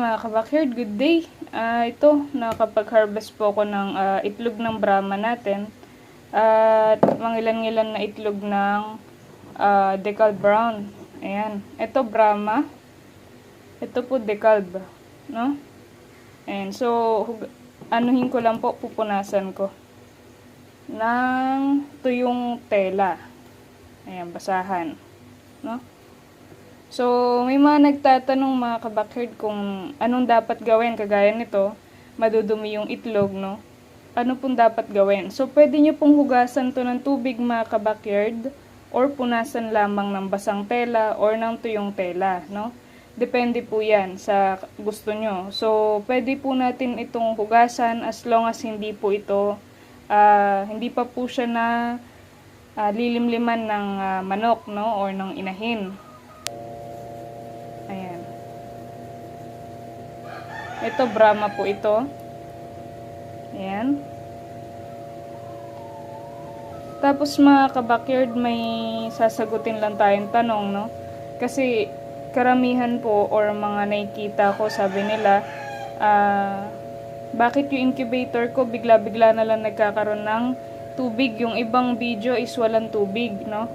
mga kabakyard, good day. Ito, nakapag-harvest po ako ng itlog ng Brahma natin. At mangilan-ngilan na itlog ng Decalb Brown. Ayan. Ito Brahma. Ito po Decalb. No? Ayan. So, anuhin ko lang po, pupunasan ko ng tuyong tela. Ayan, basahan. No? So, may mga nagtatanong mga kabakyard kung anong dapat gawin. Kagaya nito, madudumi yung itlog, no? Ano pong dapat gawin? So, pwede nyo pong hugasan to ng tubig mga kabakyard or punasan lamang ng basang tela or ng tuyong tela, no? Depende po yan sa gusto nyo. So, pwede po natin itong hugasan as long as hindi po ito, hindi pa po siya na lilimliman ng manok, no? Or ng inahin. Ayan. Ito, Brahma po ito. Ayan. Tapos mga kabakyard, may sasagutin lang tayong tanong, no? Kasi karamihan po or mga nakikita ko, sabi nila, bakit yung incubator ko bigla-bigla na lang nagkakaroon ng tubig? Yung ibang video is walang tubig, no?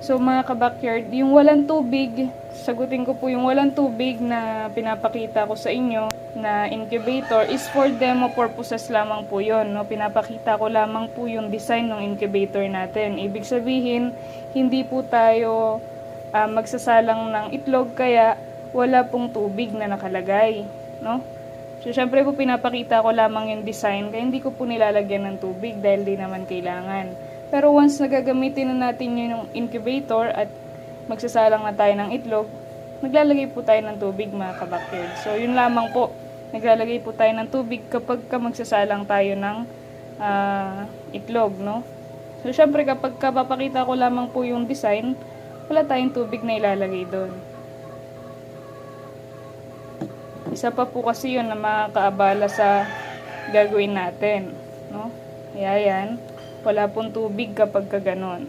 So mga kabakyard, yung walang tubig, sagutin ko po yung walang tubig na pinapakita ko sa inyo na incubator is for demo purposes lamang po yun, no? Pinapakita ko lamang po yung design ng incubator natin. Ibig sabihin, hindi po tayo magsasalang ng itlog kaya wala pong tubig na nakalagay, no? So syempre po pinapakita ko lamang yung design kaya hindi ko po nilalagyan ng tubig dahil di naman kailangan. Pero once nagagamitin na natin yung incubator at magsasalang na tayo ng itlog, naglalagay po tayo ng tubig mga kabakyard. So yun lamang po, naglalagay po tayo ng tubig kapag magsasalang tayo ng itlog, no? So syempre kapag papakita ko lamang po yung design, wala tayong tubig na ilalagay doon. Isa pa po kasi yun na makakaabala sa gagawin natin, no? Kaya yan, wala pong tubig kapag kaganon.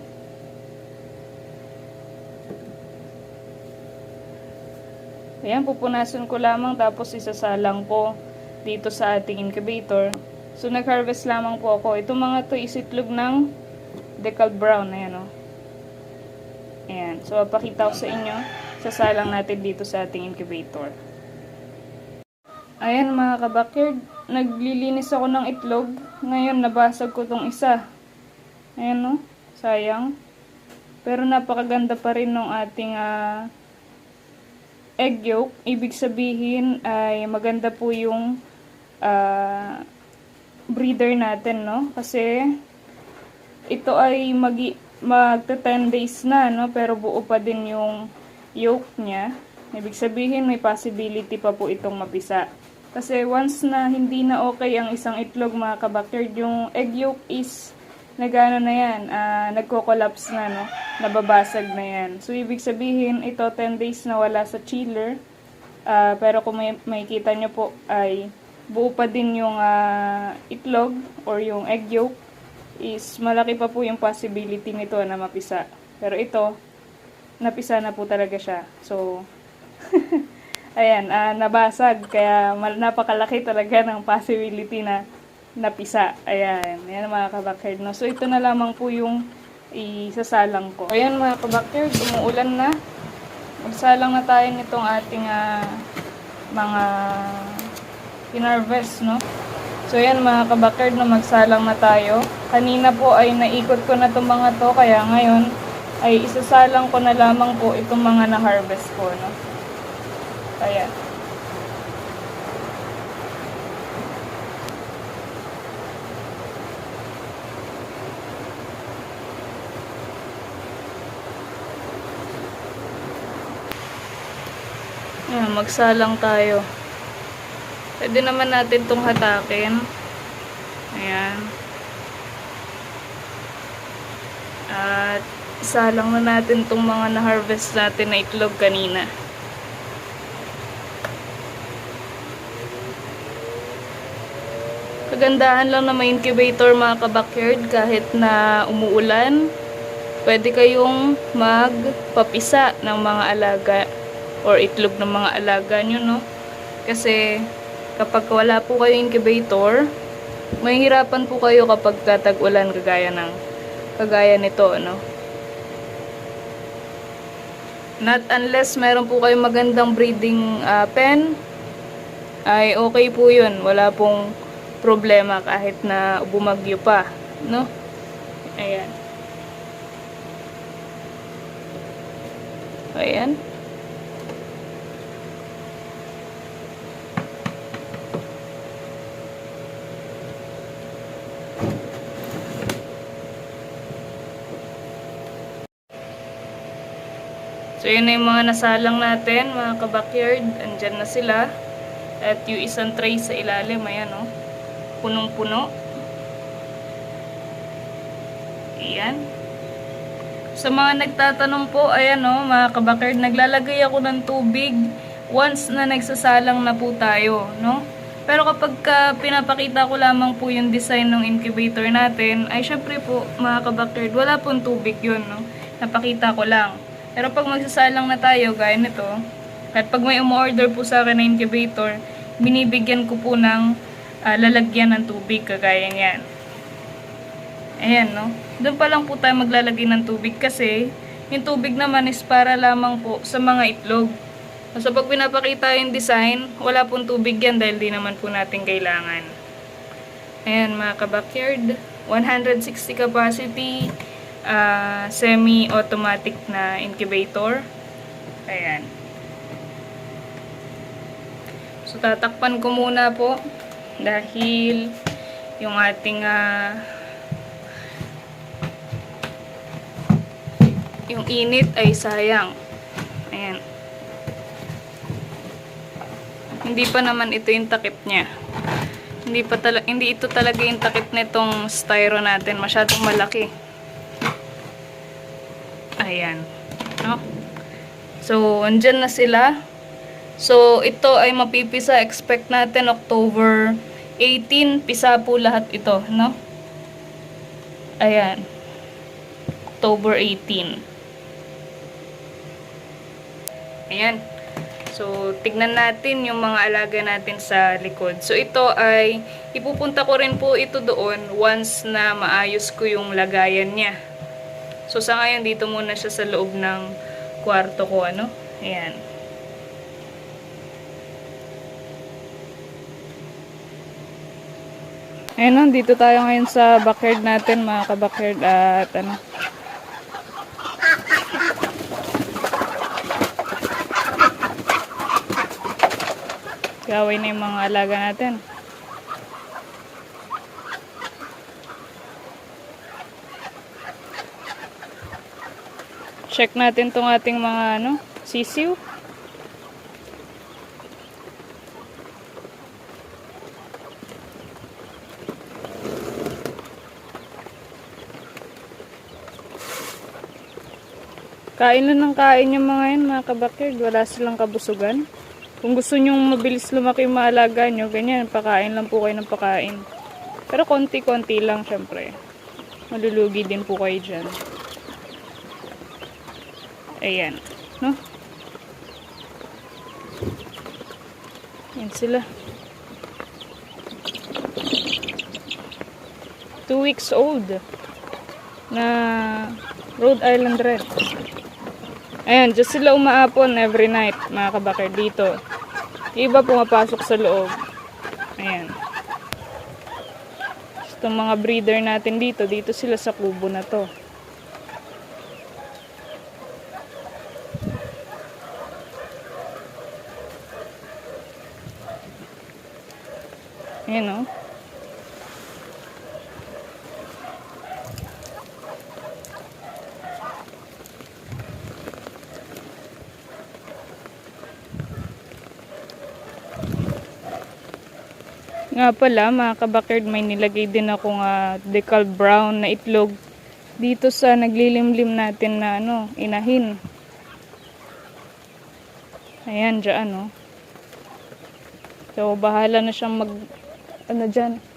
Ayan, pupunasan ko lamang tapos isasalang ko dito sa ating incubator. So, nag-harvest lamang po ako. Itong mga to is itlog ng Decalb Brown. Ayan, o. Ayan. So, papakita ko sa inyo. Sasalang natin dito sa ating incubator. Ayan, mga kabakyard. Naglilinis ako ng itlog. Ngayon, nabasag ko tong isa. Ayan, no? Sayang. Pero napakaganda pa rin ng ating egg yolk. Ibig sabihin ay maganda po yung breeder natin, no? Kasi ito ay magta 10 days na, no? Pero buo pa din yung yolk niya. Ibig sabihin may possibility pa po itong mapisa. Kasi once na hindi na okay ang isang itlog mga kabakyard, yung egg yolk is nagano na yan, nagko-collapse na, no? Nababasag na yan. So, ibig sabihin, ito 10 days na wala sa chiller. Pero kung makikita nyo po ay buo pa din yung itlog or yung egg yolk, is malaki pa po yung possibility nito na mapisa. Pero ito, napisa na po talaga siya. So, ayan, nabasag. Kaya napakalaki talaga ng possibility na napisa. Ayan. Ayan mga kabakyard, no? So, ito na lamang po yung isasalang ko. Ayan mga kabakyard, umuulan na. Magsalang na tayo nitong ating mga pinarvest, no? So, ayan mga kabakyard, no? Magsalang na tayo. Kanina po ay naikot ko na itong mga to. Kaya ngayon ay isasalang ko na lamang po itong mga na-harvest ko, no? Ayan. Ayan, magsalang tayo. Pwede naman natin itong hatakin. Ayan. At isalang na natin itong mga na-harvest natin na itlog kanina. Kagandahan lang na may incubator mga kabakyard kahit na umuulan. Pwede kayong magpapisa ng mga alaga or itlog ng mga alaga nyo, no? Kasi kapag wala po kayo incubator, mahihirapan po kayo kapag tag-ulan kagaya nito, no? Not unless meron po kayong magandang breeding pen, ay okay po yun. Wala pong problema kahit na bumagyo pa, no? Ayan. Ayan. So, yun na yung mga nasalang natin, mga kabakyard. Andyan na sila. At yung isang tray sa ilalim, ayan, oh. Punong-puno. Ayan. Sa mga nagtatanong po, ayan, oh, mga kabakyard, naglalagay ako ng tubig once na nagsasalang na po tayo, no? Pero kapag pinapakita ko lamang po yung design ng incubator natin, ay syempre po, mga kabakyard, wala pong tubig yun, no? Napakita ko lang. Pero pag magsasalang na tayo, gaya nito, at pag may umorder po sa akin na incubator, binibigyan ko po ng lalagyan ng tubig, kagaya niyan. Ayan, no? Doon pa lang po tayo maglalagay ng tubig kasi yung tubig naman is para lamang po sa mga itlog. So pag pinapakita yung design, wala pong tubig yan dahil di naman po natin kailangan. Ayan, mga kabakyard, 160 capacity, semi-automatic na incubator. Ayan. So, tatakpan ko muna po dahil yung ating yung init ay sayang. Ayan. Hindi pa naman ito yung takip niya. Hindi ito talaga yung takip nitong styro natin. Masyadong malaki. Ayan. No? So, andyan na sila. So, ito ay mapipisa. Expect natin October 18. Pisa po lahat ito. No? Ayan. October 18. Ayan. So, tignan natin yung mga alaga natin sa likod. So, ito ay ipupunta ko rin po ito doon once na maayos ko yung lagayan niya. So, sa ngayon, dito muna siya sa loob ng kwarto ko, ano? Ayan. Ayan, dito tayo ngayon sa backyard natin, mga ka-backyard, at ano. Gawin na yung mga alaga natin. Check natin tong ating mga sisiw. Kain na ng kain yung mga yun, mga kabakyard. Wala silang kabusugan. Kung gusto nyong mabilis lumaki yung maalaga nyo, ganyan, pakain lang po kayo ng pakain. Pero konti-konti lang, syempre. Malulugi din po kayo dyan. Ayan. No? Yan sila. 2 weeks old na Rhode Island Red. Ayan, just sila umaapon every night, mga kabakar, dito. Iba pumapasok sa loob. Ayan. Itong mga breeder natin dito sila sa kubo na to. Ayan, oh. Nga pala, mga kabakard, may nilagay din akong decal brown na itlog dito sa naglilimlim natin na inahin. Ayan, dyan, oh. So, bahala na siyang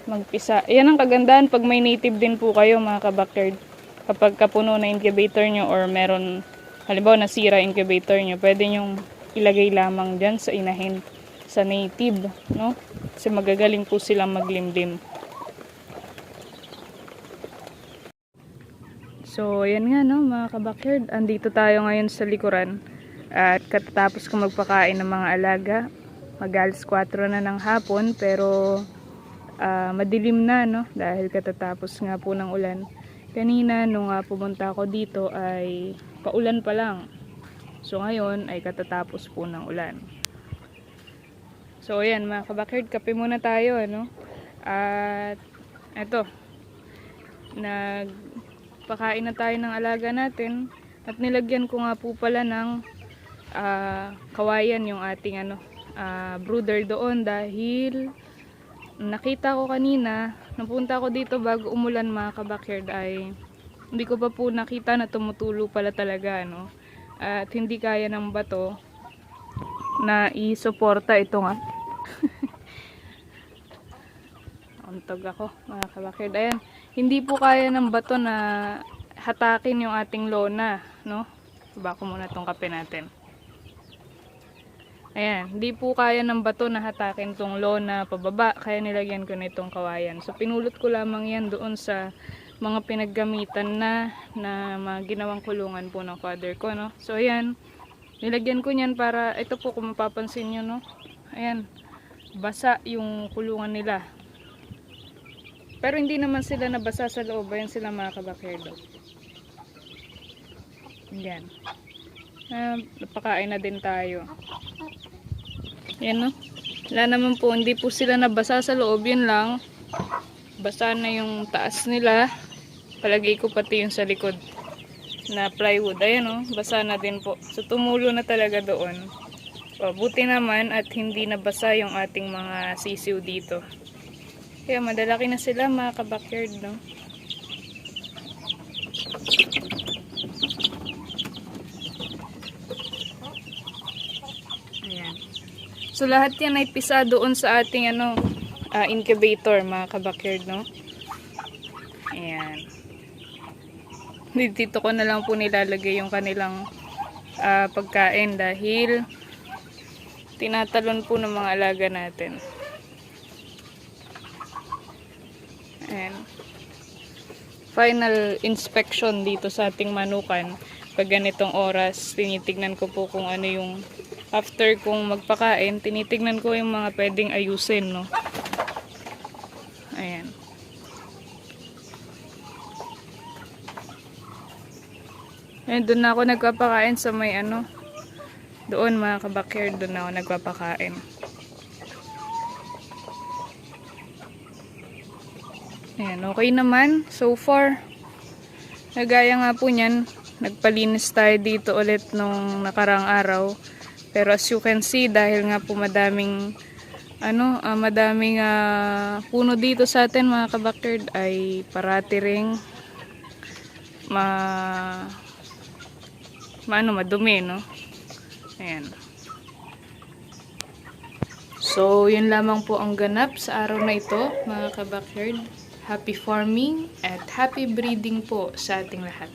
magpisa. Ayan ang kagandahan pag may native din po kayo, mga kabakard. Kapag kapuno na incubator nyo or meron, halimbawa nasira incubator nyo, pwede nyong ilagay lamang dyan sa inahin. sa native, no? Kasi magagaling po silang maglimlim. So, yan nga, no, mga ka-backyard. Andito tayo ngayon sa likuran. At katatapos ko magpakain ng mga alaga. Mag-alas 4 na ng hapon, pero madilim na, no? Dahil katatapos nga po ng ulan. Kanina, nung pumunta ako dito, ay paulan pa lang. So, ngayon ay katatapos po ng ulan. So, ayan mga ka-backyard, kape muna tayo, ano? At, eto, nagpakain na tayo ng alaga natin. At nilagyan ko nga po pala ng kawayan yung ating brooder doon dahil nakita ko kanina, napunta ako dito bago umulan mga ka-backyard ay hindi ko pa po nakita na tumutulo pala talaga, no? At hindi kaya ng bato na isuporta ito nga. Untog ako mga ka-backyard. Ayan, hindi po kaya ng bato na hatakin yung ating lona, no? Bako muna tong kape natin. Ayan, hindi po kaya ng bato na hatakin tong lona pababa, kaya nilagyan ko nitong kawayan. So pinulot ko lamang yan doon sa mga pinaggamitan na mga ginawang kulungan po ng father ko, no? So ayan, nilagyan ko niyan para, ito po kung mapapansin nyo, no? Ayan, basa yung kulungan nila. Pero hindi naman sila nabasa sa loob. Ayan sila mga ka-backyard. Ayan. Napakain na din tayo. Ayan, no? Wala naman po, hindi po sila nabasa sa loob. Yun lang. Basa na yung taas nila. Palagay ko pati yung sa likod na plywood. Ayan, no? Basa na din po. So tumulo na talaga doon. Buti naman at hindi nabasa yung ating mga sisiw dito. Kaya madalaki na sila mga ka-backyard, no? Ayan. So lahat yan ay pisa doon sa ating incubator mga ka-backyard, no? Ayan. Dito ko na lang po nilalagay yung kanilang pagkain dahil tinatalon po ng mga alaga natin. And final inspection dito sa ating manukan. Pag ganitong oras, tinitignan ko po kung ano yung after kong magpakain, tinitignan ko yung mga pwedeng ayusin, no? Ayan. Ayan, doon na ako nagpapakain sa may doon mga ka-backyard, doon na ako nagpapakain. Ayan, okay naman. So far, nagaya nga po niyan, nagpalinis tayo dito ulit nung nakarang araw. Pero as you can see, dahil nga po madaming puno dito sa atin mga ka-backyard, ay parati ring madumi, no? Ayan. So, yun lamang po ang ganap sa araw na ito, mga ka-backyard. Happy farming at happy breeding po sa ating lahat.